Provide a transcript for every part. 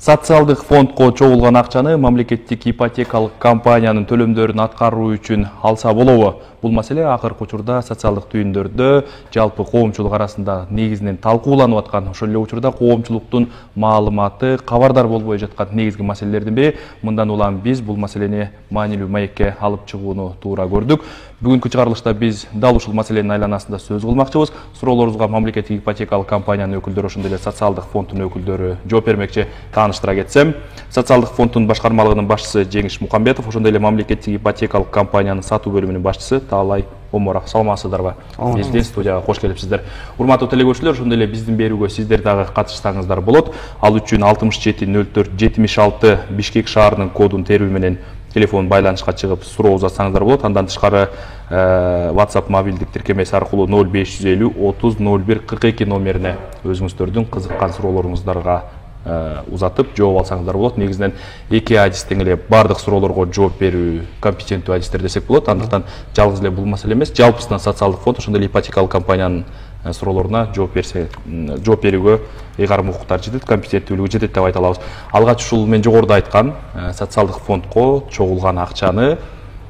Социалдык фондко чогулган акчаны мамлекеттик ипотекалык компаниянын төлөмдөрүн аткаруу үчүн алса болобу? Бул маселе акыркы учурда социалдык түйүндөрдө жалпы коомчулук арасында негизинен талкууланып аткан, ошол эле учурда коомчулуктун маалыматы, кабардар болбой жаткан негизги маселелердин бири. Мындан улам биз бул маселени маанилүү маекке алып чыгууну туура көрдүк. Бүгүнкү чыгарылышта биз дал ушул маселенин айланасында сөз кылмакчыбыз. Суроолорубузга мамлекеттик ипотекалык компаниянын өкүлдөрү, ошондой эле социалдык фонддун өкүлдөрү жооп бермекчи. Тааныштыра кетсем, социалдык фонддун башкармалыгынын башчысы Жеңиш Мукамбетов, ошондой эле мамлекеттик ипотекалык компаниянын сатуу бөлүмүнүн башчысы Таалай Оморов. Саламатсыздарбы? Биздин студияга кош келипсиздер. Урматтуу телекөрүүчүлөр, ошондой эле биздин берүүгө сиздер дагы катышсаңыздар болот. Ал үчүн 670476 Бишкек шаарынын кодун терүү менен телефон байланышка чыгып суроо узатсаңыздар болот. Андан тышкары WhatsApp мобилдик тиркемеси аркылуу 0550 30 01 42 номерине өзүңүздөрдүн кызыккан суроолоруңуздарга узатып жооп алсаңыздар болот. Негизинен эки адис тең эле бардык суроолорго жооп берүү компетенттүү адистер десек болот. Андыктан жалгыз эле бул маселе эмес, жалпысынан социалдык фонд ошондой эле ипотекалык компаниянын суроолоруна жооп берүүгө ыйгарым укуктар жетет, компетенттүүлүгү жетет деп айта алабыз. Алгач ушул мен жогоруда айткан социалдык фондко чогулган акчаны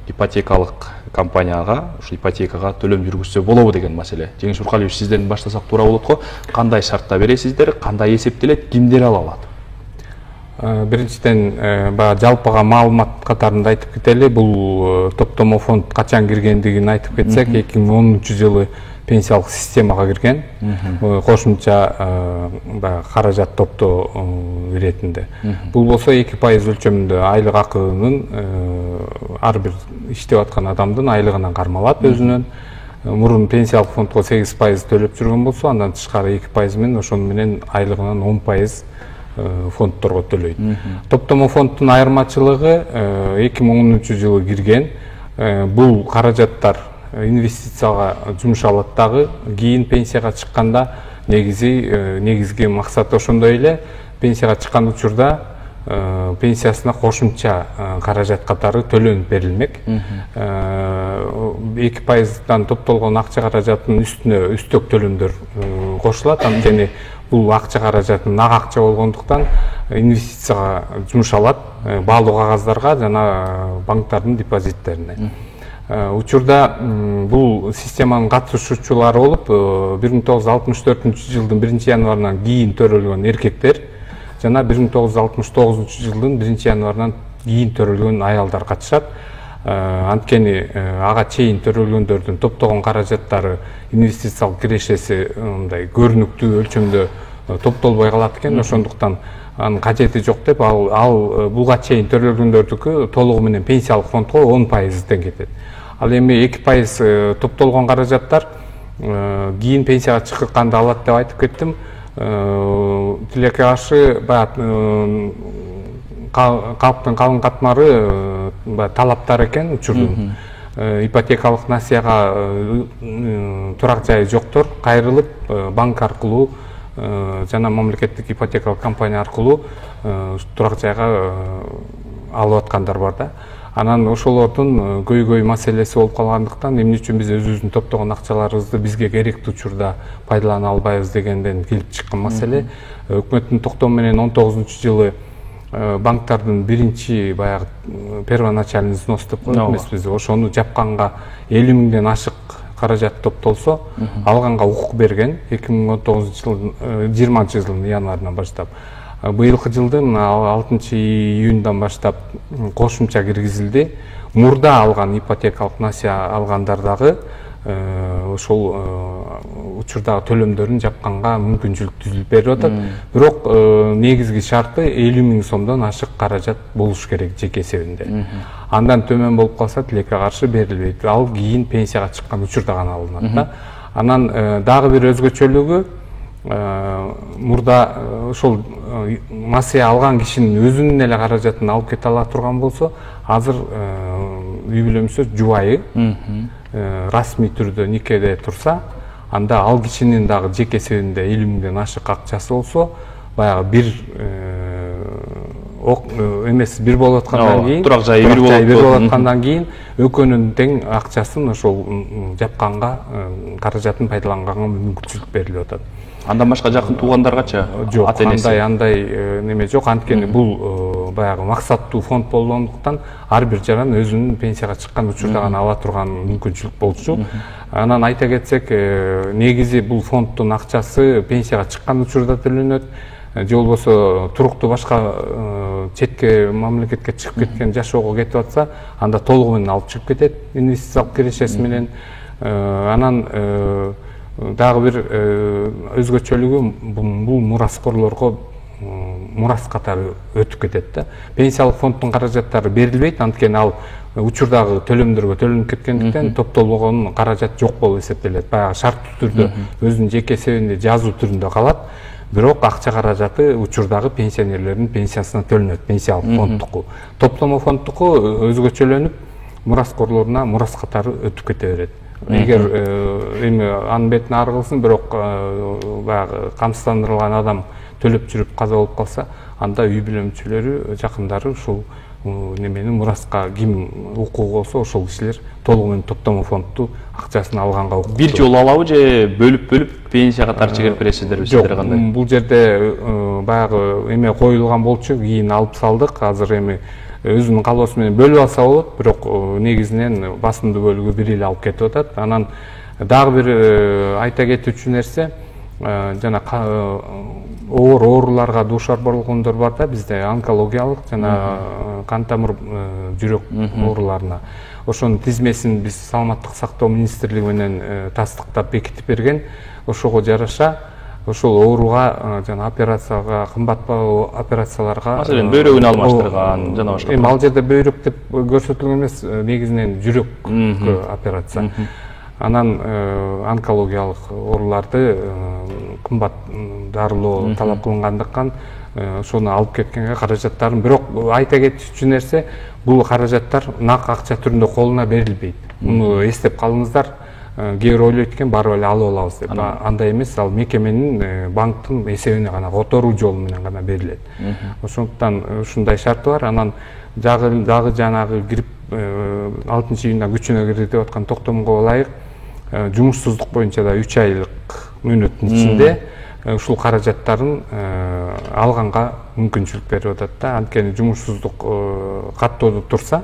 ипотекалык компанияга, ушул ипотекага төлөм жүргүзсө болобу деген маселе. Жеңиш Уркалиевич, сизден баштасак туура болот го. Кандай шартта бересиздер, кандай эсептелет, кимдер ала алат? Биринчиден, жалпыга маалымат катарында айтып кетели. Бул топтомо фонд качан киргендигин айтып кетсек, 2010-жылы пенсиялык системага кирген, кошумча каражат топтоо иретинде. Бул болсо 2% өлчөмүндө айлык акынын ар бир иштеп аткан адамдын айлыгынан кармалат өзүнөн. Мурун пенсиялык фондко 8% төлөп жүргөн болсо, андан тышкары 2% менен ошону менен айлыгынан 10% фондторго төлөйт. Топтомо фонддун айырмачылыгы 2010-жылы кирген. Бул каражаттар инвестицияга жумшалат дагы, кийин пенсияга чыкканда негизги максаты ошондой эле. Пенсияга чыккан учурда пенсиясына кошумча каражат катары төлөнүп берилмек. 2%дан топтолгон акча каражатынын үстүнө үстөк төлөмдөр кошулат. Анткени бул акча каражаты нак акча болгондуктан инвестицияга жумшалат, баалуу кагаздарга жана банктардын депозиттерине. Учурда бул системанын катышуучулары болуп, 1964-жылдын 1-январынан кийин төрөлгөн эркектер жана 1969-жылдын 1-январынан кийин төрөлгөн аялдар катышат. Анткени ага чейин төрөлгөндөрдүн топтогон каражаттары инвестициялык кирешеси мындай көрүнүктүү өлчөмдө топтолбой калат экен. Ошондуктан анын кажети жок деп, ал буга чейин төрөлгөндөрдүкү толугу менен пенсиялык фондко 10%ден кетет. Ал эми 2% топтолгон каражаттар кийин пенсияга чыкканда алат деп айтып кеттим. Тилекке каршы калктын калың катмары талаптар экен учурдун. Ипотекалык насыяга турак жайы жоктор кайрылып банк аркылуу жана мамлекеттик ипотекалык компания аркылуу турак жайга алып аткандар бар да. Анан ошолордун көйгөй маселеси болуп калгандыктан, эмне үчүн биз өзүбүздүн топтогон акчаларыбызды бизге керектүү учурда пайдалана албайбыз дегенден келип чыккан маселе. Өкмөттүн токтому менен 19-жылы банктардын биринчи баягы первоначальный взнос деп коет эмеспиз, ошону жапканга 50 миңден ашык каражат топтолсо, алганга укук берген 2020-жылдын январынан баштап. Быйылкы жылдын 6-июндан баштап кошумча киргизилди. Мурда алган ипотекалык насыя алгандар дагы ошол учурдагы төлөмдөрүн жапканга мүмкүнчүлүк түзүлүп берип атат. Бирок негизги шарты 50 миң сомдон ашык каражат болуш керек жеке эсебинде. Андан төмөн болуп калса тилекке каршы берилбейт. Ал кийин пенсияга чыккан учурда гана алынат да. Анан дагы бир өзгөчөлүгү, мурда ошол насыя алган кишинин өзүнүн эле каражатын алып кете ала турган болсо, азыр үй бүлөмүздөр жубайы расмий түрдө никеде турса, анда ал кишинин дагы жеке эсебинде 50 миңден ашык акчасы болсо, баягы бир эмес бир болуп аткандан кийин, турак жайы бир болуп аткандан кийин экөөнүн тең акчасын ошол жапканга, каражатын пайдаланганга мүмкүнчүлүк берилип атат. Андан башка жакын туугандаргачы? Жок, андай неме жок. Анткени бул баягы максаттуу фонд болгондуктан ар бир жаран өзүнүн пенсияга чыккан учурда гана ала турган мүмкүнчүлүк болчу. Анан айта кетсек, негизи бул фонддун акчасы пенсияга чыккан учурда төлөнөт. Же болбосо туруктуу башка четке мамлекетке чыгып кеткен жашоого кетип атса, анда толугу менен алып чыгып кетет инвестициялык кирешеси менен. Анан дагы бир өзгөчөлүгү бул мураскорлорго мурас катары өтүп кетет да. Пенсиялык фонддун каражаттары берилбейт, анткени ал учурдагы төлөмдөргө төлөнүп кеткендиктен топтолгон каражат жок болуп эсептелет. Баягы шарттуу түрдө өзүнүн жеке эсебинде жазуу түрүндө калат. Бирок акча каражаты учурдагы пенсионерлердин пенсиясына төлөнөт, пенсиялык фонддуку. Топтомо фонддуку өзгөчөлөнүп, мураскорлоруна мурас катары өтүп кете берет. Эгер эми анын бетин ары кылсын, бирок баягы камсыздандырылган адам төлөп жүрүп каза болуп калса, анда үй бүлөмчүлөрү, жакындары ушул немени мураска ким укугу болсо ошол кишилер толугу менен топтомо фондду акчасын алганга укуктуу. Бир жолу алабы же бөлүп пенсия катары чыгарып бересиздерби сиздер кандай? Жок, бул жерде баягы эме коюлган болчу, кийин алып салдык. Азыр эми өзүнүн калоосу менен бөлүп алса болот, бирок негизинен басымдуу бөлүгү бир эле алып кетип атат. Анан дагы бир айта кетүүчү нерсе, жана оор ооруларга дуушар болгондор бар да, бизде онкологиялык жана кан тамыр жүрөк ооруларына. Ошонун тизмесин биз Саламаттык сактоо министрлиги менен тастыктап бекитип берген. Ошого жараша ошол ооруга жана операцияга, кымбат баалуу операцияларга, маселен бөйрөгүн алмаштырган жана башка. Эми ал жерде бөйрөк деп көрсөтүлгөн эмес, негизинен жүрөккө операция. Анан онкологиялык ооруларды кымбат дарылоо талап кылынгандыктан ошону алып кеткенге каражаттарын, бирок айта кетүүчү нерсе, бул каражаттар нак акча түрүндө колуна берилбейт. Муну эстеп калыңыздар. Кээ бир ойлойт экен, барып эле алып алабыз деп. Андай эмес, ал мекеменин банктын эсебине гана которуу жолу менен гана берилет. Ошондуктан ушундай шарты бар. Анан дагы жанагы кирип 6-июнда күчүнө кирди деп аткан токтомго ылайык, жумушсуздук боюнча да 3 айлык мөөнөттүн ичинде ушул каражаттарын алганга мүмкүнчүлүк берип атат да. Анткени жумушсуздук каттоодо турса,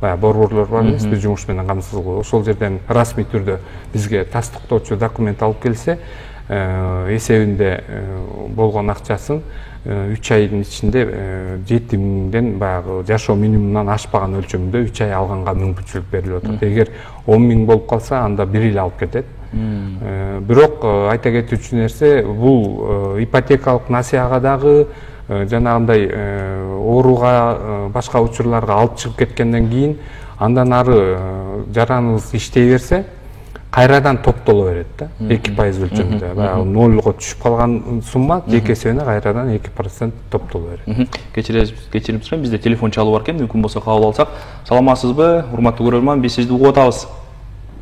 баягы борборлор бар эмес, биз жумуш менен камсыз кылуу. Ошол жерден расмий түрдө бизге тастыктоочу документ алып келсе, эсебинде болгон акчасын 3 айдын ичинде 7.000ден баягы жашоо минимумунан ашпаган өлчөмүндө 3 ай алганга мүмкүнчүлүк берилип атат. Эгер 10.000 болуп калса, анда 1 эл алып кетет. Бирок айта кетүүчү нерсе, бул ипотекалык насыяга дагы жанагындай ооруга, башка учурларга алып чыгып кеткенден кийин, андан ары жараныбыз иштей берсе, кайрадан топтоло берет да, 2% өлчөмүндө. Баягы 0го түшүп калган сумма жеке эсебине кайрадан 2% топтоло берет. Кечирип сурайм, бизде телефон чалуу бар экен, мүмкүн болсо кабыл алсак. Саламатсызбы, урматтуу көрөрман, биз сизди угуп атабыз.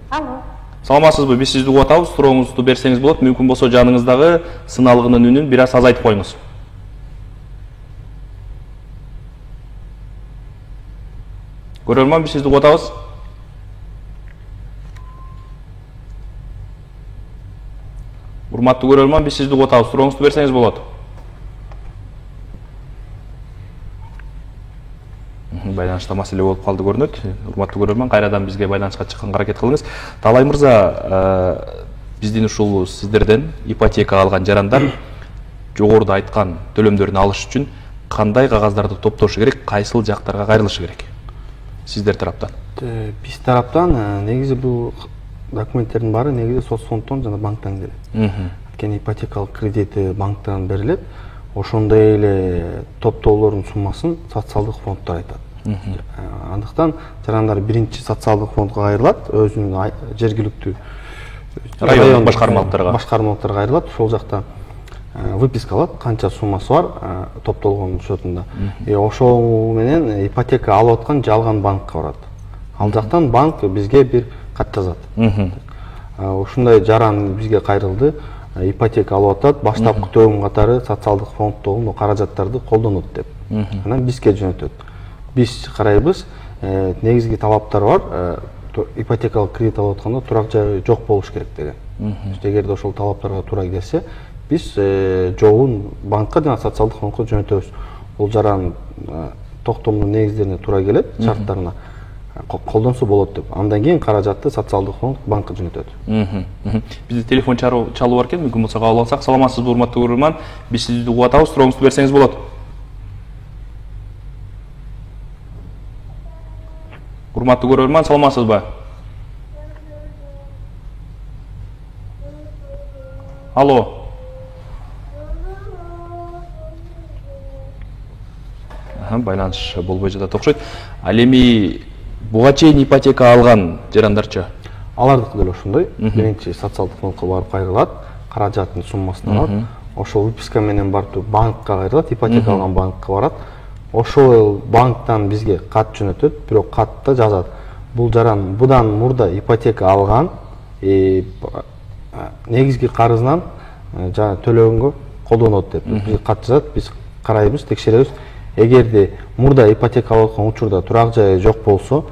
Алло. Саламатсызбы, биз сизди угуп атабыз. Сурооңузду берсеңиз болот, мүмкүн болсо жаныңыздагы сыналгынын үнүн бир аз азайтып коюңуз. Көрөрман, биз сизди угуп атабыз. Урматтуу көрөрман, биз сизди угуп атабыз. Сурооңузду берсеңиз болот. Байланышта маселе болуп калды көрүнөт. Урматтуу көрөрман, кайрадан бизге байланышка чыкканга аракет кылыңыз. Талай мырза, биздин ушул сиздерден ипотека алган жарандар жогоруда айткан төлөмдөрүн алыш үчүн кандай кагаздарды топтошу керек, кайсыл жактарга кайрылышы керек? Сиздер тараптан. Биз тараптан негизи бул документтердин баары негизи соцфонддон жана банктан келет. Анткени ипотекалык кредити банктан берилет. Ошондой эле топтоолордун суммасын социалдык фонддор айтат. Андыктан жарандар биринчи социалдык фондго кайрылат, өзүнүн жергиликтүү райондук башкармалыктарга кайрылат. Ошол жакта выписка алат, канча суммасы бар топтолгон счетунда. Ошол менен ипотека алып аткан жалган банкка барат. Ал жактан банк бизге бир кат жазат. Ушундай жаран бизге кайрылды, ипотека алып атат, баштапкы төлөм катары социалдык фонддогу каражаттарды колдонот деп. Анан бизге жөнөтөт. Биз карайбыз, негизги талаптар бар. Ипотекалык кредит алып атканда турак жайы жок болуш керек деген. Эгерде ошол талаптарга туура келсе, биз жообун банкка жана социалдык фондко жөнөтөбүз. Бул жаран токтомдун негиздерине туура келет, шарттарына колдонсо болот деп. Андан кийин каражатты социалдык фонд банкка жөнөтөт. Бизде телефон чалуу бар экен, мүмкүн болсо кабыл алсак. Саламатсызбы, урматтуу көрөрман? Биз сизди угуп атабыз, сурооңузду берсеңиз болот. Урматтуу көрөрман, саламатсызбы? Алло. Байланыш болбой жатат окшойт. Ал эми буга чейин ипотека алган жарандарчы? Алардыкы деле ошондой. Биринчи социалдык фондко барып кайрылат, каражаттын суммасын алат. Ошол выписка менен барып банкка кайрылат, ипотека алган банкка барат. Ошол банктан бизге кат жөнөтөт, бирок катта жазат. Бул жаран будан мурда ипотека алган, негизги карызынан жана төлөгөнгө колдонот деп. Биз кат жазат, биз карайбыз, текшеребиз. Эгерде мурда ипотека алып аткан учурда турак жайы жок болсо,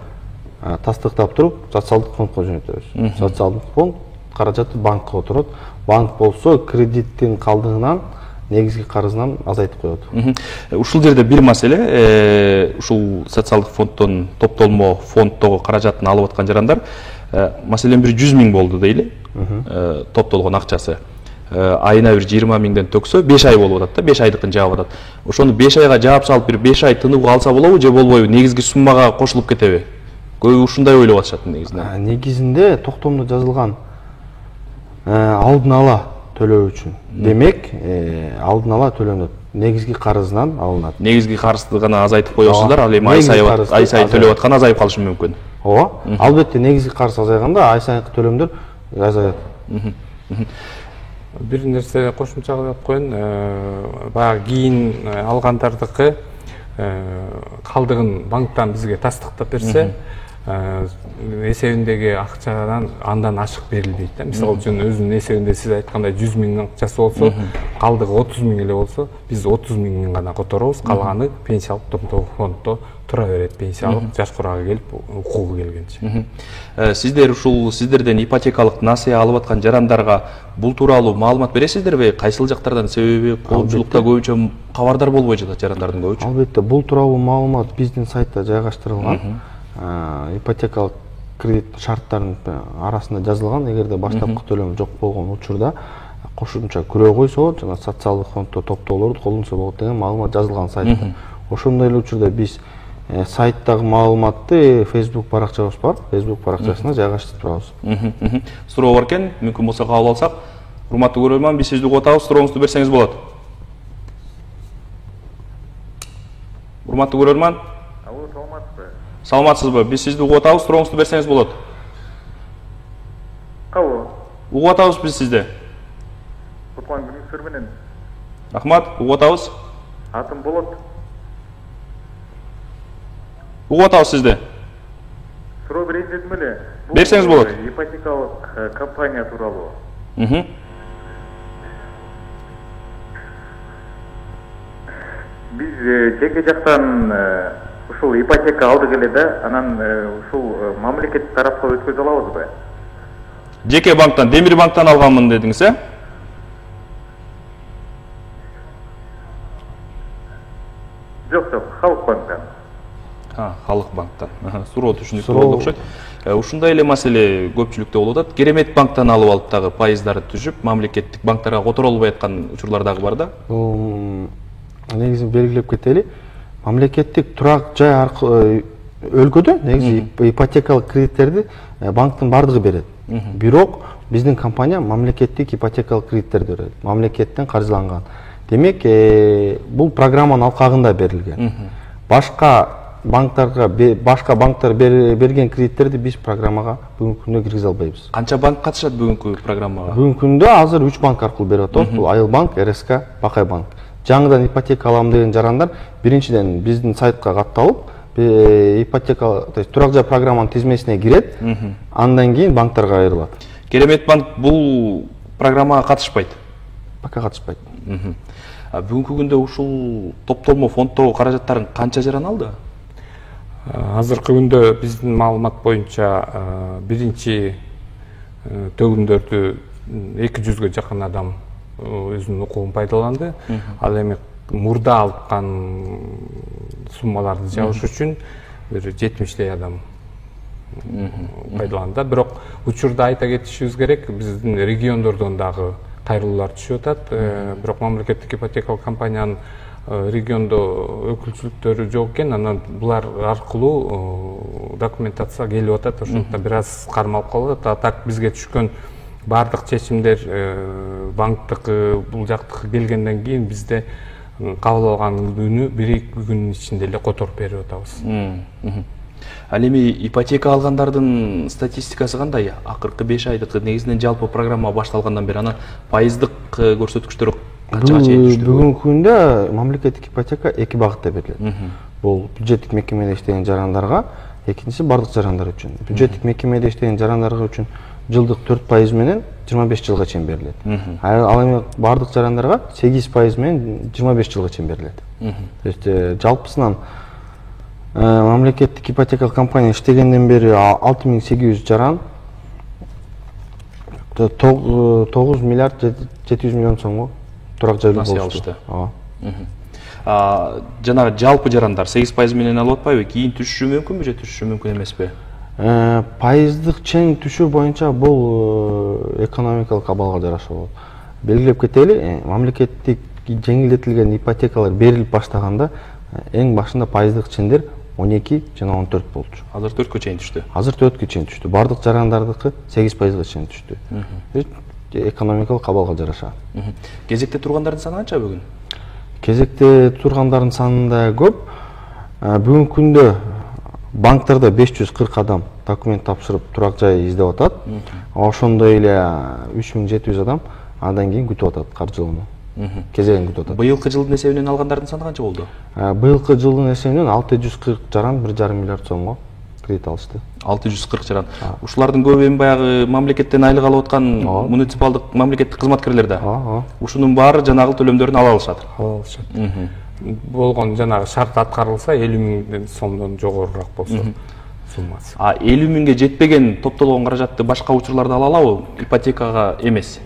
тастыктап туруп, социалдык фондко жөнөтөбүз. Социалдык фонд каражатты банкка отурат. Банк болсо кредиттин калдыгынан негизги карызынан азайтып коет. Ушул жерде бир маселе, ушул социалдык фонддон топтолмо фонддогу каражатын алып аткан жарандар, маселен бир 100 миң болду дейли, топтолгон акчасы. Айына бир 20 миңден төксө 5 ай болуп атат да, 5 айдыкын жаап атат. Ошону 5 айга жаап салып бир 5 ай тынып алса болобу же болбойбу? Негизги суммага кошулуп кетеби? Көбү ушундай ойлоп атышат негизинен. Негизинде токтомдо жазылган алдын ала төлөө үчүн. Демек, алдын ала төлөнөт. Негизги карызынан алынат. Негизги карызды гана азайтып коесуздар, ал эми ай сайын төлөп аткан азайып калышы мүмкүн. Ооба. Албетте негизги карыз азайганда ай сайынкы төлөмдөр азаят. Бир нерсе кошумча кылып коеюн, баягы кийин алгандардыкы калдыгын банктан бизге тастыктап берсе, эсебиндеги акчадан андан ашык берилбейт да. Мисалы үчүн өзүнүн эсебинде сиз айткандай 100 миң акчасы болсо, калдыгы 30 миң эле болсо, биз 30 миңин гана которобуз, калганы пенсиялык топтогу фонддо тура берет, пенсиялык жаш курага келип, укугу келгенче. Сиздер ушул сиздерден ипотекалык насыя алып аткан жарандарга бул тууралуу маалымат бересиздерби? Кайсыл жактардан? Себеби коомчулукта көбүнчө кабардар болбой жатат жарандардын көбүчө. Албетте, бул тууралуу маалымат биздин сайтта жайгаштырылган. Ипотекалык кредит шарттарынын арасында жазылган. Эгерде баштапкы төлөм жок болгон учурда кошумча күрөө койсо, жана социалдык фонддо топтоолорду колдонсо болот деген маалымат жазылган сайтта. Ошондой эле учурда биз сайттагы маалыматты Facebook баракчабыз бар, Facebook баракчасына жайгаштырып турабыз. Суроо бар экен, мүмкүн болсо кабыл алсак. Урматтуу көрөрман, биз сизди угуп атабыз, сурооңузду берсеңиз болот. Урматтуу көрөрман. Алло, саламатсызбы? Саламатсызбы? Биз сизди угуп атабыз, сурооңузду берсеңиз болот. Алло. Угуп атабыз биз сизди. Кутлан күнүңүздөр менен. Рахмат, угуп атабыз. Атым болот. Угуп атабыз сизди. Суроо берейин дедим эле. Берсеңиз болот. Ипотекалык компания тууралуу. Биз жеке жактан ушул ипотека алдык эле да, анан ушул мамлекет тарапка өткөзө алабызбы? Жеке банктан, Демир банктан алганмын дедиңиз, э? Жок, Халык банктан. Халык банктан. Суроо түшүнүктүү болду окшойт. Ушундай эле маселе көпчүлүктө болуп атат. Керемет банктан алып алып дагы пайыздары түшүп, мамлекеттик банктарга которолбой аткан учурлар дагы бар да. Негизин белгилеп кетели. Мамлекеттик турак жай аркылуу өлкөдө негизи ипотекалык кредиттерди банктын бардыгы берет. Бирок биздин компания мамлекеттик ипотекалык кредиттерди берет. Мамлекеттен каржыланган. Демек, бул программанын алкагында берилген. Башка банктар берген кредиттерди биз программага бүгүнкү күндө киргизе албайбыз. Канча банк катышат бүгүнкү программага? Бүгүнкү күндө азыр 3 банк аркылуу берип атабыз. Бул Айыл банк, РСК, Бакай банк. Жаңыдан ипотека алам деген жарандар биринчиден биздин сайтка катталып, ипотека, то есть турак жай программанын тизмесине кирет, андан кийин банктарга айрылат. Керемет банк бул программага катышпайт. Пока катышпайт. Бүгүнкү күндө ушул топтолмо фонддогу каражаттарын канча жаран алды? Азыркы күндө биздин маалымат боюнча биринчи төгүндөрдү 200гө жакын адам өзүнүн укугун пайдаланды. Ал эми мурда алган суммаларды жабыш үчүн бир 70 адам пайдаланды. Бирок учурда айта кетишибиз керек, биздин региондордон дагы кайрылуулар түшүп атат. Бирок мамлекеттик ипотекалык компаниянын региондо өкүлчүлүктөрү жок экен, анан булар аркылуу документация келип атат. Ошондуктан бир аз кармалып калып атат. Так бизге түшкөн бардык чечимдер банктыкы, бул жактыкы келгенден кийин бизде кабыл алган күнү 1-2 күнүн ичинде эле которуп берип атабыз. Ал эми ипотека алгандардын статистикасы кандай? Акыркы 5 айдык негизинен жалпы программа башталгандан бери анан пайыздык көрсөткүчтөр канчага чейин түштү? Бүгүнкү күндө мамлекеттик ипотека 2 багытта берилет. Бул бюджеттик мекемеде иштеген жарандарга, экинчиси бардык жарандар үчүн. Бюджеттик мекемеде иштеген жарандарга үчүн жылдык 4% менен 25 жылга чейин берилет. Ал эми бардык жарандарга 8% менен 25 жылга чейин берилет. То есть жалпысынан мамлекеттик ипотекалык компания иштегенден бери 6800 жаран 9 миллиард 700 миллион сомго турак жайлуу болушту. Жанагы жалпы жарандар 8% менен алып атпайбы? Кийин түшүшү мүмкүнбү же түшүшү мүмкүн эмеспи? Пайыздык чең түшүү боюнча бул экономикалык абалга жараша болот. Белгилеп кетели, мамлекеттик жеңилдетилген ипотекалар берилип баштаганда эң башында пайыздык чендер 12 жана 14 болчу. Азыр 4кө чейин түштү. Азыр 4кө чейин түштү. Бардык жарандардыкы 8%га чейин түштү. Экономикалык абалга жараша. Кезекте тургандардын саны канча бүгүн? Кезекте тургандардын саны да көп. Бүгүнкү күндө банктарда 540 адам документ тапшырып турак жай издеп атат. Ошондой эле 3700 адам андан кийин күтүп атат каржылоону. Кезегин күтүп атат. Быйылкы жылдын эсебинен алгандардын саны канча болду? Быйылкы жылдын эсебинен 640 жаран 1,5 миллиард сомго кредит алышты. 640 жаран. Ушулардын көбү эми баягы мамлекеттен айлык алып аткан муниципалдык мамлекеттик кызматкерлер да. Ушунун баары жанагы төлөмдөрүн ала алышат. Болгон жанагы шарт аткарылса 50 000 сомдон жогорураак болсо суммасы. 50 000ге жетпеген топтолгон каражатты башка учурларда ала алабы? Ипотекага эмес.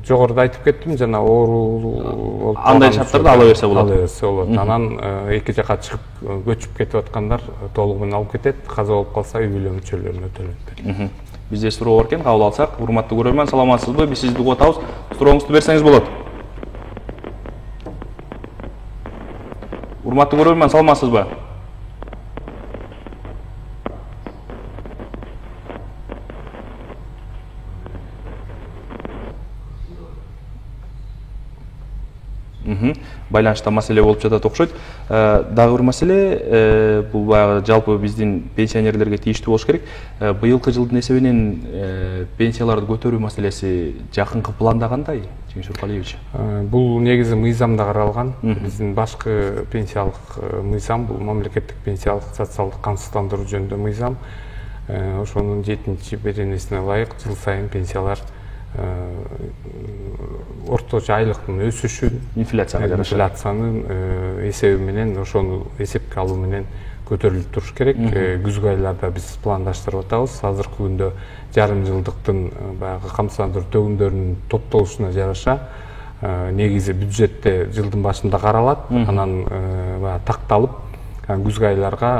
Жогоруда айтып кеттим, жана оору андай шарттарда ала берсе болот. Ала берсе болот. Анан эки жака чыгып көчүп кетип аткандар толугу менен алып кетет. Каза болуп калса үй бүлө мүчөлөрүнө төлөнөт. Бизде суроо бар экен, кабыл алсак. Урматтуу көрөрман, саламатсызбы? Биз сизди угуп атабыз. Сурооңузду берсеңиз болот. Урматтуу көрөрман, саламатсызбы? Байланышта маселе болуп жатат окшойт. Дагы бир маселе, бул баягы жалпы биздин пенсионерлерге тийиштүү болуш керек. Быйылкы жылдын эсебинен пенсияларды көтөрүү маселеси жакынкы планда кандай, Жеңиш Уркалиевич? Бул негизи мыйзамда каралган. Биздин башкы пенсиялык мыйзам бул мамлекеттик пенсиялык социалдык камсыздандыруу жөнүндө мыйзам. Ошонун 7-беренесине ылайык жыл сайын пенсиялар орточо айлыктын өсүшүн, инфляциянын эсеби менен ошону эсепке алуу менен көтөрүлүп туруш керек. Күзгү айларда биз пландаштырып атабыз. Азыркы күндө жарым жылдыктын баягы камсыздандыруу төгүмдөрүнүн топтолушуна жараша негизи бюджетте жылдын башында каралат, анан баягы такталып, күзгү айларга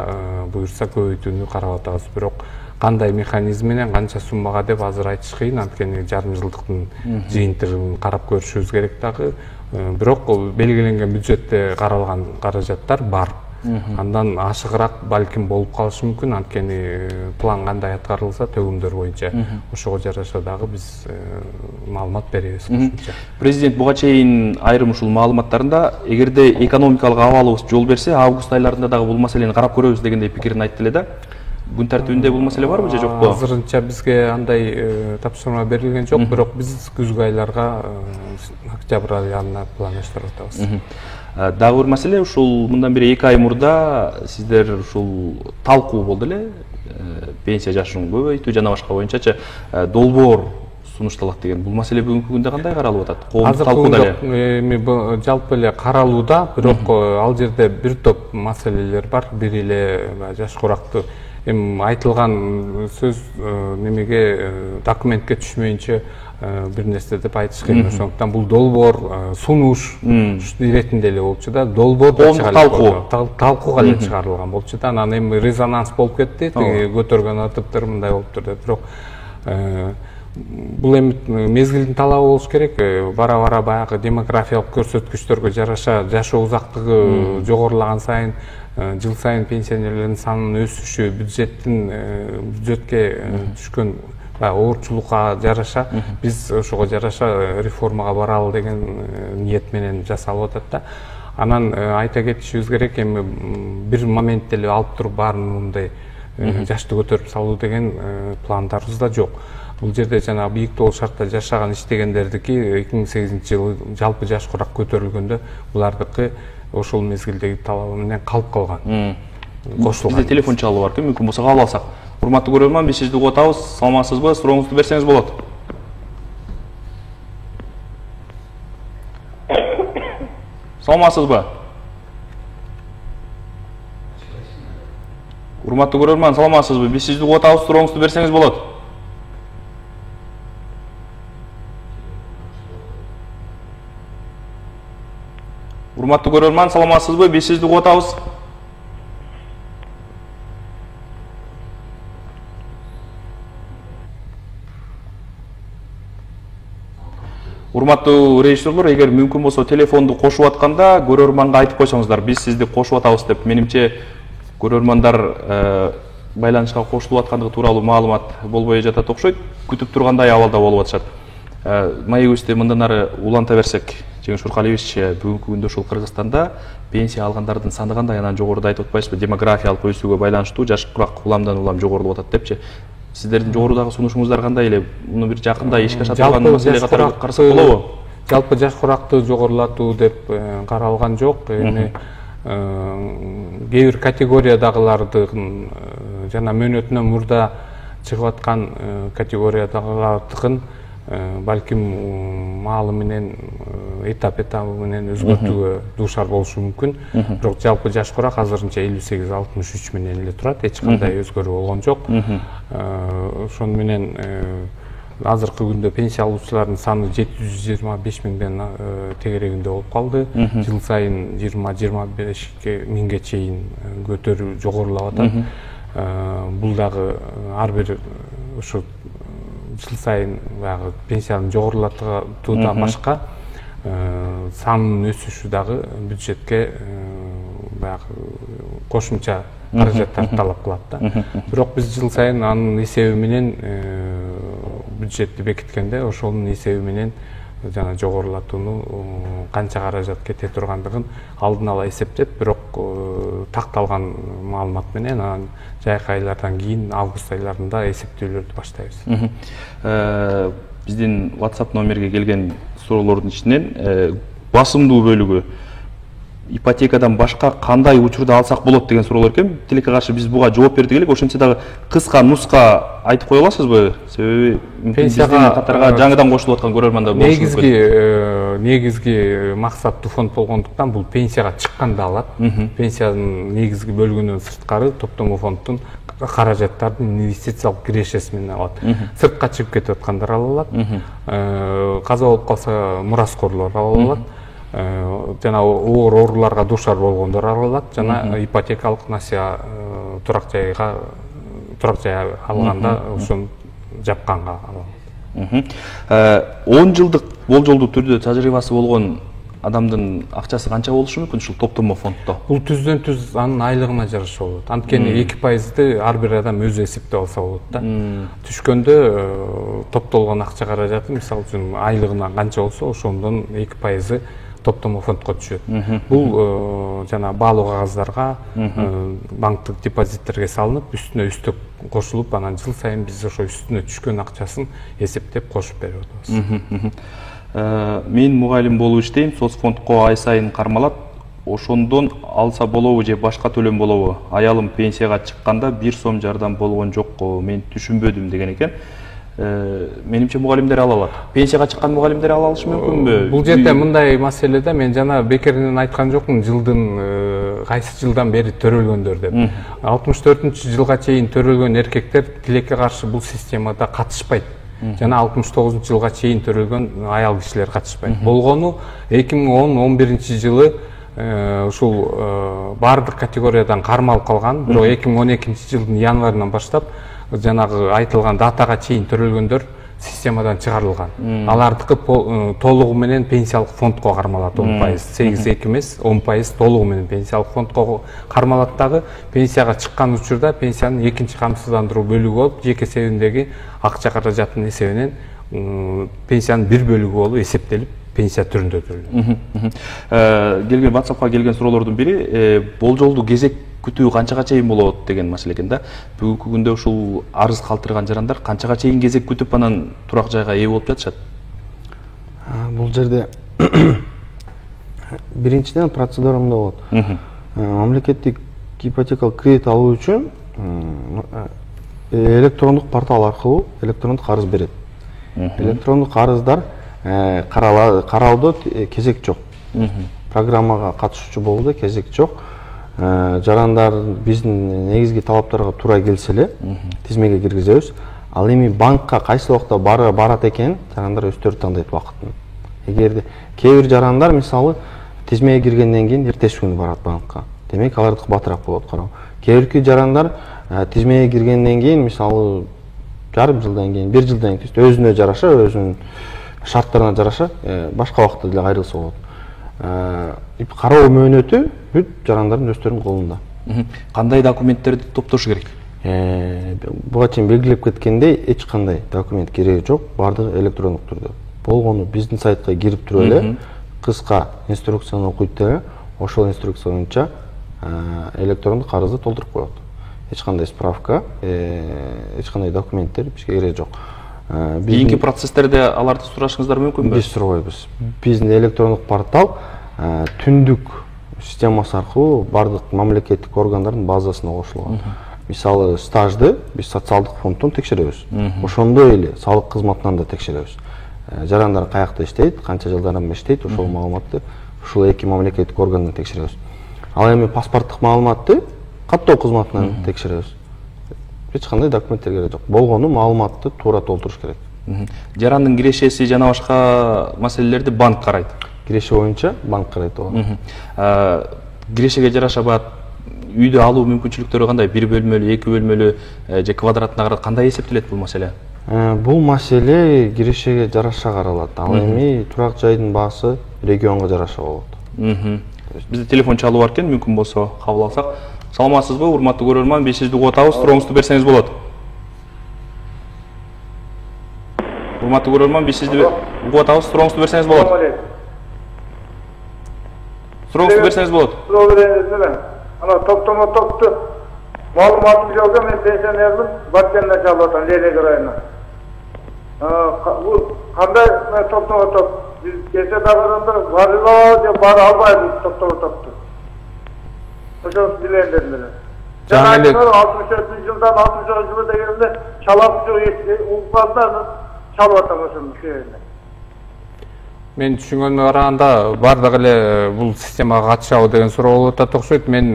буюрса көбөйтүүнү карап атабыз. Бирок кандай механизм менен канча суммага деп азыр айтыш кыйын, анткени жарым жылдыктын жыйынтыгын карап көрүшүбүз керек дагы. Бирок белгиленген бюджетте каралган каражаттар бар. Андан ашыгыраак балким болуп калышы мүмкүн, анткени план кандай аткарылса төгүмдөр боюнча ошого жараша дагы биз маалымат беребиз. Президент буга чейин айрым ушул маалыматтарында эгерде экономикалык абалыбыз жол берсе, август айларында дагы бул маселени карап көрөбүз дегендей пикирин айтты эле да. Күн тартибинде бул маселе барбы же жокпу? Азырынча бизге андай тапшырма берилген жок, бирок биз күзгү айларга октябрь айына пландаштырып атабыз. Дагы бир маселе, ушул мындан бери 2 ай мурда сиздер ушул талкуу болду эле, пенсия жашын көбөйтүү жана башка боюнчачы долбоор сунушталат деген. Бул маселе бүгүнкү күндө кандай каралып атат? Коомдук талкууда эле? Жалпы эле каралууда, бирок ал жерде бир топ маселелер бар. Бири эле жаш курактуу эми айтылган сөз немеге документке түшмөйүнчө бир нерсе деп айтыш кыйын. Ошондуктан бул долбоор сунуш иретинде эле болчу да, долбоор талкууга эле чыгарылган болчу да. Анан эми резонанс болуп кетти, көтөргөн атыптыр мындай болуптур деп. Бирок бул эми мезгилдин талабы болуш керек. Бара баягы демографиялык көрсөткүчтөргө жараша жашоо узактыгы жогорулаган сайын жыл сайын пенсионерлердин санынын өсүшү, бюджетке түшкөн оорчулукка жараша биз ошого жараша реформага баралы деген ниет менен жасалып атат да. Анан айта кетишибиз керек, эми бир моментте эле алып туруп баарын мындай жашты көтөрүп салуу деген пландарыбыз да жок. Бул жерде жана бийик тоол шартта жашаган иштегендердики 2008-жылы жалпы жаш курак көтөрүлгөндө булардыкы ошол мезгилдеги талабы менен калып калган. Бизде телефон чалуу бар, мүмкүн болсо кабыл алсак. Урматтуу көрөрман, биз сизди угуп атабыз. Саламатсызбы? Сурооңузду берсеңиз болот. Саламатсызбы? Урматтуу көрөрман, саламатсызбы? Биз сизди угуп атабыз. Сурооңузду берсеңиз болот. Урматтуу көрөрман, саламатсызбы? Биз сизди угуп атабыз. Урматтуу режиссерлор, эгер мүмкүн болсо телефонду кошуп атканда көрөрманга айтып койсоңуздар, биз сизди кошуп атабыз деп. Менимче көрөрмандар байланышка кошулуп аткандыгы тууралуу маалымат болбой жатат окшойт. Күтүп тургандай абалда болуп атышат. Маегибизди мындан ары уланта берсек, Жеңиш Уркалиевич, бүгүнкү күндө ушул Кыргызстанда пенсия алгандардын саны кандай, анан жогоруда айтып атпайсызбы, демографиялык өсүүгө байланыштуу жаш курак уламдан улам жогорулуп атат депчи. Сиздердин жогорудагы сунушуңуздар кандай эле? Муну бир жакында ишке ашырылган маселе катары карасак болобу? Жалпы жаш куракты жогорулатуу деп каралган жок. Эми кээ бир категориядагылардын жана мөөнөтүнөн мурда чыгып аткан категориядагылардын балким маалы менен этап менен өзгөртүүгө дуушар болушу мүмкүн. Бирок жалпы жаш курак азырынча 58-63 менен эле турат, эч кандай өзгөрүү болгон жок. Ошону менен азыркы күндө пенсия алуучулардын саны 725 миңден тегерегинде болуп калды. Жыл сайын 20-25 миңге чейин көтөрүү жогорулап атат. Бул дагы ар бир ошо жыл сайын баягы пенсияны жогорулатуудан башка санын өсүшү дагы бюджетке баягы кошумча каражаттарды талап кылат да. Бирок биз жыл сайын анын эсеби менен бюджетти бекиткенде ошонун эсеби менен жана жогорулатууну канча каражат кете тургандыгын алдын ала эсептеп, бирок такталган маалымат менен анан жайкы айлардан кийин август айларында эсептөөлөрдү баштайбыз. Биздин WhatsApp номерге келген суроолордун ичинен басымдуу бөлүгү ипотекадан башка кандай учурда алсак болот деген суроолор экен. Тилекке каршы биз буга жооп бердик элек. Ошентсе дагы кыска нуска айтып кое аласызбы? Себеби пенсияга катарга жаңыдан кошулуп аткан көрөрмандар болушу мүмкүн. Негизги максаттуу фонд болгондуктан бул пенсияга чыкканда алат. Пенсиянын негизги бөлүгүнөн сырткары топтомо фонддун каражаттардын инвестициялык кирешеси менен алат. Сыртка чыгып кетип аткандар ала алат. Каза болуп калса мураскорлор ала алат. Жана оор ооруларга дуушар болгондор ала алат. Жана ипотекалык насыя турак жай алганда ошону жапканга ала алат. 10 жылдык болжолдуу түрдө тажрыйбасы болгон адамдын акчасы канча болушу мүмкүн ушул топтомо фонддо? Бул түздөн түз анын айлыгына жараша болот. Анткени 2%ды ар бир адам өзү эсептеп алса болот да. Түшкөндө топтолгон акча каражаты, мисалы үчүн айлыгына канча болсо, ошондон 2%ы топтомо фондко түшөт. Бул жана баалуу кагаздарга, банктык депозиттерге салынып, үстүнө үстөк кошулуп, анан жыл сайын биз ошо үстүнө түшкөн акчасын эсептеп кошуп берип атабыз. Мен мугалим болуп иштейм, соцфондко ай сайын кармалат. Ошондон алса болобу же башка төлөм болобу? Аялым пенсияга чыкканда 1 сом жардам болгон жок, мен түшүнбөдүм деген экен. менимче мугалимдер ала алат. Пенсияга чыккан мугалимдер ала алышы мүмкүнбү? Бул жерде мындай маселеде мен жана бекеринен айткан жокмун, жылдын кайсы жылдан бери төрөлгөндөр деп. 64-жылга чейин төрөлгөн эркектер тилекке каршы бул системада катышпайт. Жана 69-жылга чейин төрөлгөн аял кишилер катышпайт. Болгону 2010-11-жылы ушул бардык категориядан кармалып калган, бирок 2012-жылдын январынан баштап жанагы айтылган датага чейин төрөлгөндөр системадан чыгарылган. Алардыкы толугу менен пенсиялык фондко кармалат 10%, 8-2 эмес, 10% толугу менен пенсиялык фондко кармалат дагы. Пенсияга чыккан учурда пенсиянын экинчи камсыздандыруу бөлүгү болуп, жеке эсебиндеги акча каражатынын эсебинен пенсиянын бир бөлүгү болуп эсептелип, пенсия түрүндө төлөнөт. Келген WhatsAppка келген суроолордун бири болжолдуу кезек күтүү канчага чейин болот деген маселе экен да. Бүгүнкү күндө ушул арыз калтырган жарандар канчага чейин кезек күтүп анан турак жайга ээ болуп жатышат? Бул жерде биринчиден процедура мындай болот. Мамлекеттик ипотекалык кредит алуу үчүн электрондук портал аркылуу электрондук арыз берет. Электрондук арыздар каралды кезек жок. Программага катышуучу болууда кезек жок. Жарандар биздин негизги талаптарга туура келсе эле тизмеге киргизебиз. Ал эми банкка кайсы убакта барат экен жарандар өздөрү тандайт убакытын. Эгерде кээ бир жарандар мисалы тизмеге киргенден кийин эртеси күнү барат банкка, демек алардыкы батыраак болот кароо. Кээ бирки жарандар тизмеге киргенден кийин мисалы жарым жылдан кийин, бир жылдан кийин өзүнө жараша, өзүнүн шарттарына жараша башка убакытта деле кайрылса болот. Кароо мөөнөтү бүт жарандардын өздөрүнүн колунда. Кандай документтерди топтош керек? Буга чейин белгилеп кеткендей, эч кандай документ кереги жок, бардыгы электрондук түрдө. Болгону биздин сайтка кирип туруп эле кыска инструкцияны окуйт деле, ошол инструкция боюнча электрондук арызды толтуруп коет. Эч кандай справка, эч кандай документтер бизге кереги жок. Кийинки процесстерде аларды сурашыңыздар мүмкүнбү? Биз сурабайбыз. Биздин электрондук портал түндүк системасы аркылуу бардык мамлекеттик органдардын базасына кошулган. Мисалы стажды биз социалдык фонддон текшеребиз. Ошондой эле салык кызматынан да текшеребиз. Жарандар каякта иштейт, канча жылдардан бери иштейт, ошол маалыматты ушул эки мамлекеттик органдан текшеребиз. Ал эми паспорттук маалыматты каттоо кызматынан текшеребиз. Эч кандай документтер керек жок. Болгону маалыматты туура толтуруш керек. Жарандын кирешеси жана башка маселелерди банк карайт. Киреше боюнча банк карайт ооба. Кирешеге жараша үйдө алуу мүмкүнчүлүктөрү кандай? Бир бөлмөлүү, эки бөлмөлүү же квадратына кандай эсептелет бул маселе? Бул маселе кирешеге жараша каралат. Ал эми турак жайдын баасы регионго жараша болот. Бизде телефон чалуу бар экен, мүмкүн болсо кабыл алсак. Саламатсызбы, урматтуу көрөрман? Биз сизди угуп атабыз, сурооңузду берсеңиз болот. Урматтуу көрөрман, биз сизди угуп атабыз, сурооңузду берсеңиз болот. Сурооңузду берсеңиз болот. Суроо береңиз эле. Ана топтомо топту маалыматым жок, мен пенсионермин, Баткенде чалып атам, Ленинград районунан. Бул кандай топтомо топ? Биз кече дагы бары албайбыз топтомо топту. Ошол билендер менен. Жана 64-жылдан 60-жылга дегенде чалап укпандан чалып атам ошону себебинен. Мен түшүнгөнүмө караганда бардыгы эле бул системага катышабы деген суроо болуп атат окшойт. Мен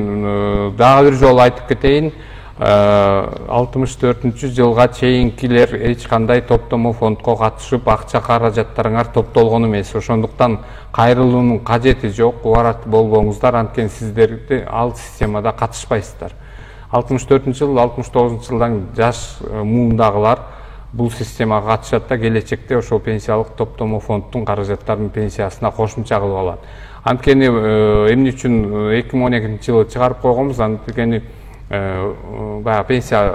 дагы бир жолу айтып кетейин. 64-жылга чейинкилер эч кандай топтомо фондко катышып акча каражаттарыңар топтолгон эмес. Ошондуктан кайрылуунун кажети жок. Убарат болбоңуздар, анткени сиздерди ал системада катышпайсыздар. 64-жыл, 69-жылдан жаш муундагылар бул системага катышат да келечекте ошол пенсиялык топтомо фонддун каражаттарын пенсиясына кошумча кылып алат. Анткени эмне үчүн 2012-жылы чыгарып койгонбуз, анткени баягы пенсия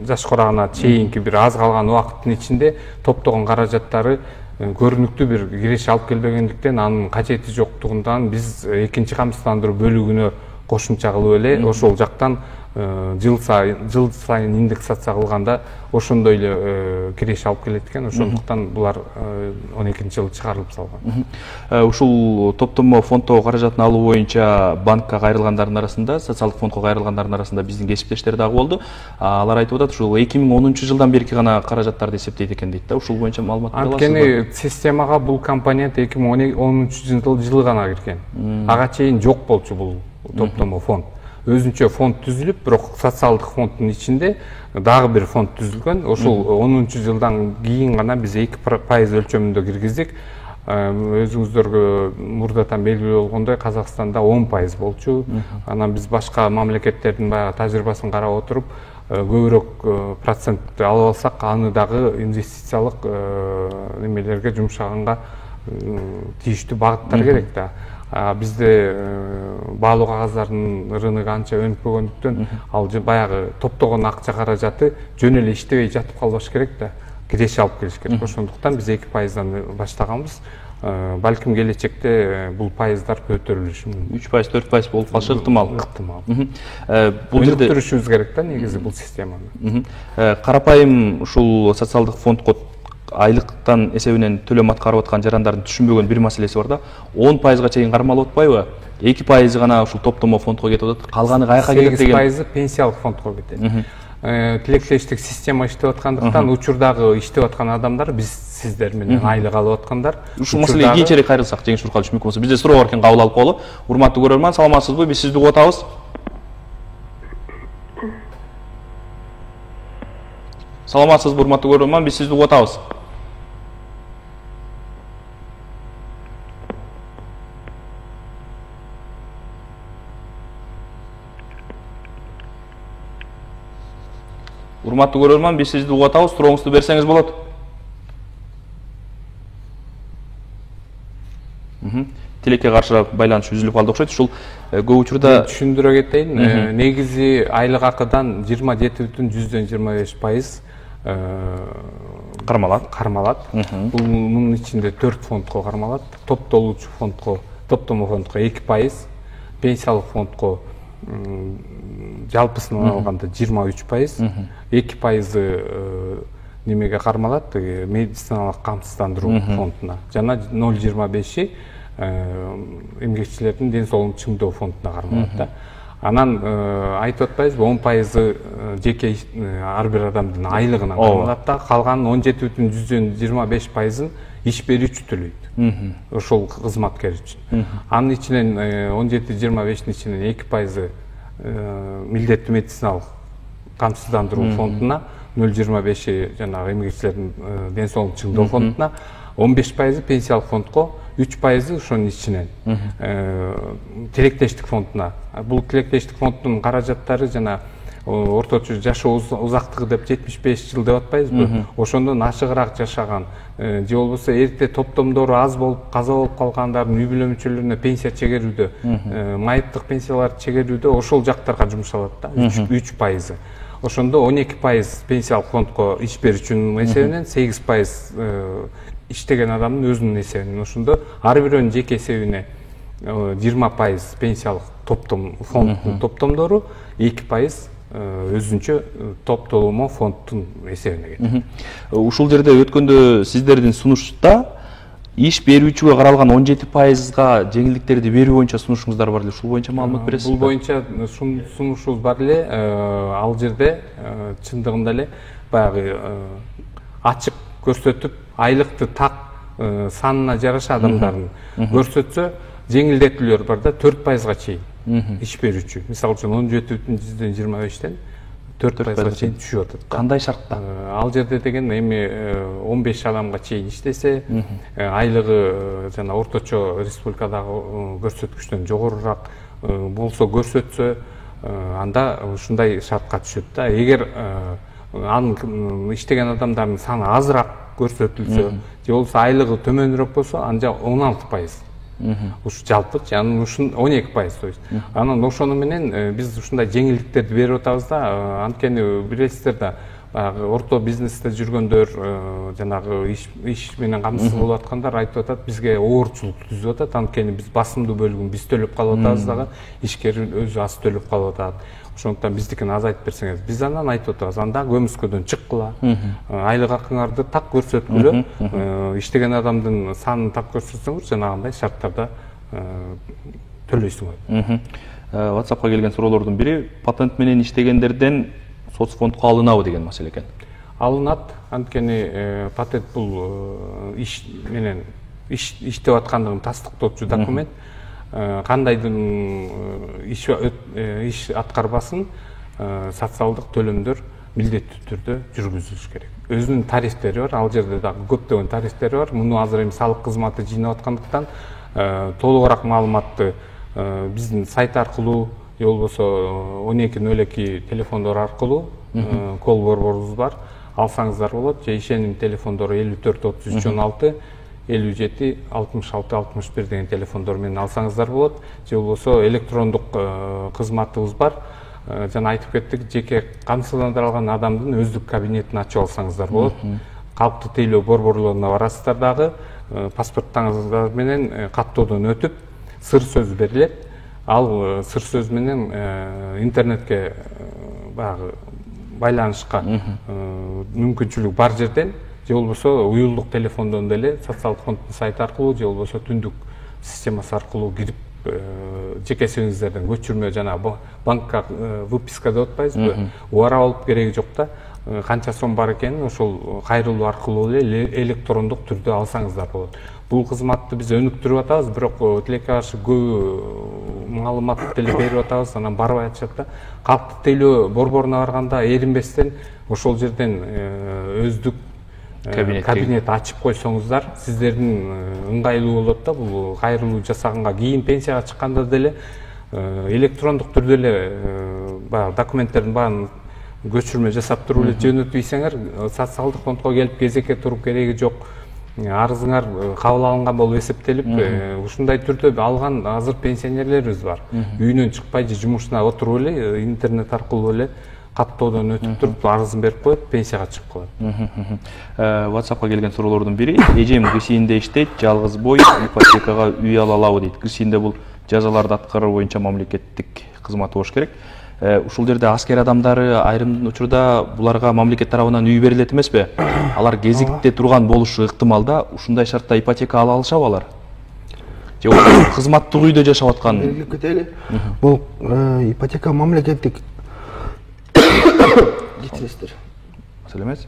жаш курагына чейинки бир аз калган убакыттын ичинде топтогон каражаттары көрүнүктүү бир киреше алып келбегендиктен анын кажети жоктугундан биз экинчи камсыздандыруу бөлүгүнө кошумча кылып эле ошол жактан жыл сайын индексация кылганда ошондой эле киреше алып келет экен. Ошондуктан булар 12-жылы чыгарылып салган. Ушул топтомо фонддогу каражатын алуу боюнча банкка кайрылгандардын арасында, социалдык фондко кайрылгандардын арасында биздин кесиптештер дагы болду. Алар айтып атат, ушул 2010-жылдан берки гана каражаттарды эсептейт экен дейт да. Ушул боюнча маалымат бере аласызбы? Анткени системага бул компонент 2010-жылы гана кирген. Ага чейин жок болчу бул топтомо фонд. Өзүнчө фонд түзүлүп, бирок социалдык фонддун ичинде дагы бир фонд түзүлгөн. Ошол 10-жылдан кийин гана биз 2% өлчөмүндө киргиздик. Өзүңүздөргө мурдатан белгилүү болгондой, Казакстанда 10% болчу. Анан биз башка мамлекеттердин баягы тажрыйбасын карап отуруп, көбүрөөк процентти алып алсак, аны дагы инвестициялык немелерге жумшаганга тийиштүү багыттар керек да. Бизде баалуу кагаздардын рыногу анча өнүп көргөндүктөн, ал баягы топтогон акча каражаты жөн эле иштебей жатып калбаш керек да. Киреше алып келиш керек. Ошондуктан биз 2%дан баштаганбыз. Балким келечекте бул пайыздар көтөрүлүшү мүмкүн. 3%, 4% болуп калышы ыктымал. Бул жерде өнүктүрүшүбүз керек да, негизи бул системаны. Карапайым ушул социалдык фондко айлыктан эсебинен төлөм аткарып аткан жарандардын түшүнбөгөн бир маселеси бар да. 10%га чейин кармалып атпайбы? 2% гана ушул топтомо фондко кетип атат. Калганы каяка кетет деген? 8% пенсиялык фондко кетет. Тилектештик система иштеп аткандыктан, учурдагы иштеп аткан адамдар, биз сиздер менен айлык алып аткандар. Ушул маселеге кийинчерээк кайрылсак, Жеңиш Нуркалыевич, мүмкүн болсо бизде суроо бар экен, кабыл алып коелу. Урматтуу көрөрман, саламатсызбы? Биз сизди угуп атабыз. Саламатсызбы, урматтуу көрөрман? Биз сизди угуп атабыз. Урматтуу көрөрман, биз сизди угуп атабыз. Сурооңузду берсеңиз болот. Тилекке каршы байланыш үзүлүп калды окшойт. Ушул көп учурда түшүндүрө кетейин. Негизи айлык акыдан 27,25% кармалат. Бул мунун ичинде 4 фондко кармалат. Топтолуучу фондко, топтомо фондко 2%, пенсиялык фондко жалпысынан алганда 23%, 2% немеге кармалат, медициналык камсыздандыруу фондуна. Жана 0,25 эмгекчилердин ден соолугун чыңдоо фондуна кармалат да. Анан айтып атпайбызбы, 10% жеке ар бир адамдын айлыгына кармалат да, калган 17,25%-ын иш берүүчү төлөйт. Ошол кызматкер үчүн. Анын ичинен 17,25-ин ичинен 2% милдеттүү медициналык камсыздандыруу фондуна, 0,25 жанагы эмгекчилердин ден соолугун чыңдоо фондуна, 15% пенсиялык фондко, 3% ошонун ичинен тилектештик фондуна. Бул тилектештик фонддун каражаттары жана орточо жашоо узактыгы деп 75 жыл деп атпайбызбы? Ошондон ашыгыраак жашаган же болбосо эрте топтомдору аз болуп каза болуп калгандардын үй бүлө мүчөлөрүнө пенсия чегерүүдө, майыптык пенсияларды чегерүүдө ошол жактарга жумшалат да, 3%. Ошондо 12% пенсиялык фондко иш берүүчүнүн эсебинен, 8% иштеген адамдын өзүнүн эсебинен. Ошондо ар бирөөнүн жеке эсебине 20% пенсиялык фонддун топтомдору, 2% өзүнчө топтолумо фонддун эсебине кетет. Ушул жерде өткөндө сиздердин сунушта иш берүүчүгө каралган 17%га жеңилдиктерди берүү боюнча сунушуңуздар бар эле. Ушул боюнча маалымат бересизби? Бул боюнча сунушубуз бар эле. Ал жерде чындыгында эле баягы ачык көрсөтүп, айлыкты так санына жараша адамдардын көрсөтсө, жеңилдетүүлөр бар да, 4%га чейин иш берүүчү. Мисалы үчүн 17,25-тен 4%га чейин түшүп атат. Кандай шартта? Ал жерде деген эми 15 адамга чейин иштесе, айлыгы жана орточо республикадагы көрсөткүчтөн жогорураак болсо көрсөтсө, анда ушундай шартка түшөт да. Эгер анын иштеген адамдардын саны азыраак көрсөтүлсө, же болбосо айлыгы төмөнүрөөк болсо, анда 16%. Ушу жалпы, анан ушун 12%, то есть. Анан ошону менен биз ушундай жеңилдиктерди берип атабыз да, анткени билесиздер да, баягы орто бизнесте жүргөндөр, жанагы иш менен камсыз болуп аткандар айтып атат, бизге оорчулук түзүп атат. Анткени биз басымдуу бөлүгүн биз төлөп калып атабыз дагы, ишкер өзү аз төлөп калып атат. Ошондуктан биздикин азайтып берсеңиз, биз анан айтып атабыз, анда көмүскөдөн чыккыла, айлык акыңарды так көрсөткүлө, иштеген адамдын санын так көрсөтсөңүз, жанагындай шарттарда төлөйсүңөр. WhatsApp'ка келген суроолордун бири патент менен иштегендерден соцфондко алынабы деген маселе экен. Алынат, анткени патент бул иш менен иштеп аткандыгын тастыктоочу документ. Кандайдын иш аткарбасын социалдык төлөмдөр милдеттүү түрдө жүргүзүлүш керек. Өзүнүн тарифтери бар, ал жерде дагы көптөгөн тарифтери бар. Муну азыр эми салык кызматы жыйнап аткандыктан толугураак маалыматты биздин сайт аркылуу, же болбосо 1202 телефондор аркылуу кол борборубуз бар, алсаңыздар болот. Же ишеним телефондору 54 33 16 57 66 61 деген телефондор менен алсаңыздар болот. Же болбосо электрондук кызматыбыз бар. Жана айтып кеттик, жеке камсыздандырылган адамдын өздүк кабинетин ачып алсаңыздар болот. Калктык тейлөө борборлоруна барасыздар дагы, паспорттарыңыздар менен каттоодон өтүп, сыр сөз берилет. Ал сыр сөз менен интернетке баягы байланышка мүмкүнчүлүк бар жерден, же болбосо уюлдук телефондон деле социалдык фонддун сайты аркылуу, же болбосо түндүк системасы аркылуу кирип жеке эсебиңиздерден көчүрмө, жана банкка выписка деп атпайбызбы, убара алып кереги жок да. Канча сом бар экенин ошол кайрылуу аркылуу эле электрондук түрдө алсаңыздар болот. Бул кызматты биз өнүктүрүп атабыз, бирок тилекке каршы көп маалымат деле берип атабыз, анан барбай атышат да. Калктык тейлөө борборуна барганда эринбестен ошол жерден өздүк кабинет ачып койсоңуздар, сиздердин ыңгайлуу болот да. Бул кайрылуу жасаганга, кийин пенсияга чыкканда деле электрондук түрдө эле баягы документтердин баарын көчүрмө жасап туруп эле жөнөтпөйсеңер, социалдык фондко келип кезекке туруп кереги жок. Арызыңар кабыл алынган болуп эсептелип, ушундай түрдө алган азыр пенсионерлерибиз бар. Үйүнөн чыкпай же жумушуна отуруп эле интернет аркылуу эле каттоодон өтүп туруп арызын берип коет, пенсияга чыгып калат. WhatsApp'ка келген суроолордун бири, эжем КСИНде иштейт, жалгыз бой, ипотекага үй ала алабы дейт. КСИНде бул жазаларды аткаруу боюнча мамлекеттик кызматы болуш керек. Ушул жерде аскер адамдары айрым учурда буларга мамлекет тарабынан үй берилет эмеспи? Алар кезикте турган болушу ыктымал да, ушундай шартта ипотека ала алышабы алар? Же кызматтык үйдө жашап аткан? Белгилеп кетели. Бул ипотека мамлекеттик жетесиздер. Маселе эмес?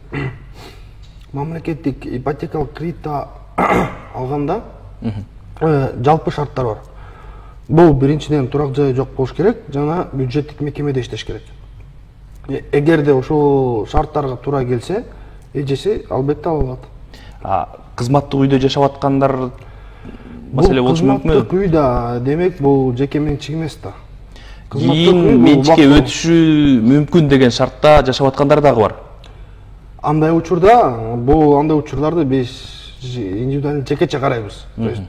Мамлекеттик ипотекалык кредит алганда жалпы шарттар бар. Бул биринчиден турак жайы жок болуш керек, жана бюджеттик мекемеде иштеш керек. Эгерде ушул шарттарга туура келсе, эжеси албетте ала алат. Кызматтык үйдө жашап аткандар маселе болушу мүмкүнбү? Кызматтык үй да, демек бул жеке менчик эмес да. Кийин менчикке өтүшү мүмкүн деген шартта жашап аткандар дагы бар. Андай учурда, бул андай учурларды биз индивидуально жекече карайбыз. То есть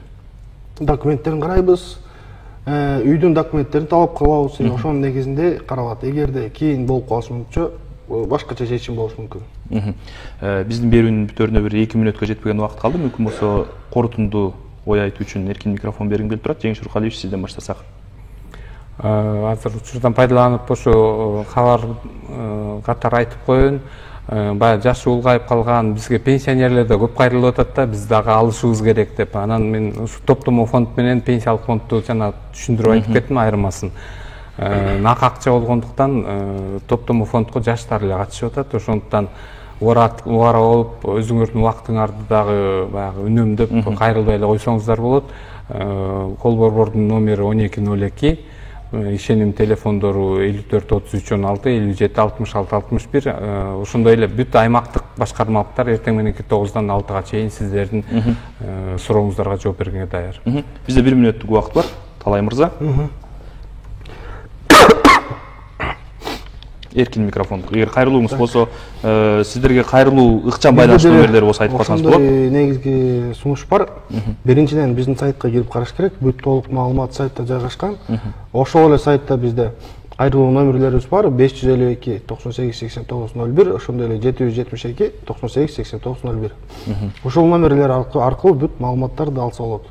документтерин карайбыз, үйдүн документтерин талап кылабыз, ошонун негизинде каралат. Эгерде кийин болуп калышы мүмкүн, башкача чечим болушу мүмкүн. Биздин берүүнүн бүтөрүнө бир 2 мүнөткө жетпеген убакыт калды. Мүмкүн болсо корутунду ой айтуу үчүн эркин микрофон бергим келип турат. Жеңиш Уркалиевич, сизден баштасак. Азыр учурдан пайдаланып ошо кабар катары айтып коеюн. Баягы жашы улгайып калган бизге пенсионерлер да көп кайрылып атат да, биз дагы алышыбыз керек деп. Анан мен ушу топтомо фонд менен пенсиялык фондду жана түшүндүрүп айтып кеттим айырмасын. Нак акча болгондуктан топтомо фондко жаштар эле катышып атат. Ошондуктан убара болуп, өзүңөрдүн убактыңарды дагы баягы үнөмдөп кайрылбай эле койсоңуздар болот. Кол борбордун номери 1202, ишеним телефондору 54 33 16 57 66 61. Ошондой эле бүт аймактык башкармалыктар эртең мененки 9-дан 6-га чейин сиздердин сурооңуздарга жооп бергенге даяр. Бизде 1 мүнөттүк убакыт бар. Талай мырза. Эркин микрофон. Эгер кайрылууңуз болсо, сиздерге кайрылуу ыкчам байланыш номерлери болсо айтып калсаңыз болот. Ошондой негизги сунуш бар. Биринчиден биздин сайтка кирип караш керек. Бүт толук маалымат сайтта жайгашкан. Ошол эле сайтта бизде айрылуу номерлерибиз бар 552 98 89 01, ошондой эле 772 98 89 01. Ушул номерлер аркылуу бүт маалыматтарды алса болот.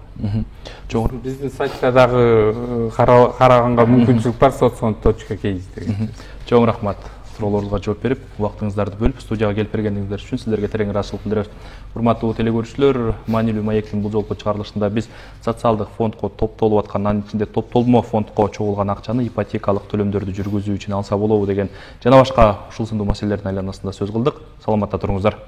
Биздин сайтта дагы караганга мүмкүнчүлүк бар, sotsfond.kz деген. Чоң рахмат. Суроолоруңузга жооп берип, убактыңыздарды бөлүп, студияга келип бергениңиздер үчүн сиздерге терең ыраазычылык билдиребиз. Урматтуу телекөрүүчүлөр, маанилүү маектин бул жолку чыгарылышында биз социалдык фондко топтолуп аткан, анын ичинде топтолмо фондко чогулган акчаны ипотекалык төлөмдөрдү жүргүзүү үчүн алса болобу деген жана башка ушул сындуу маселелердин айланасында сөз кылдык. Саламатта туруңуздар.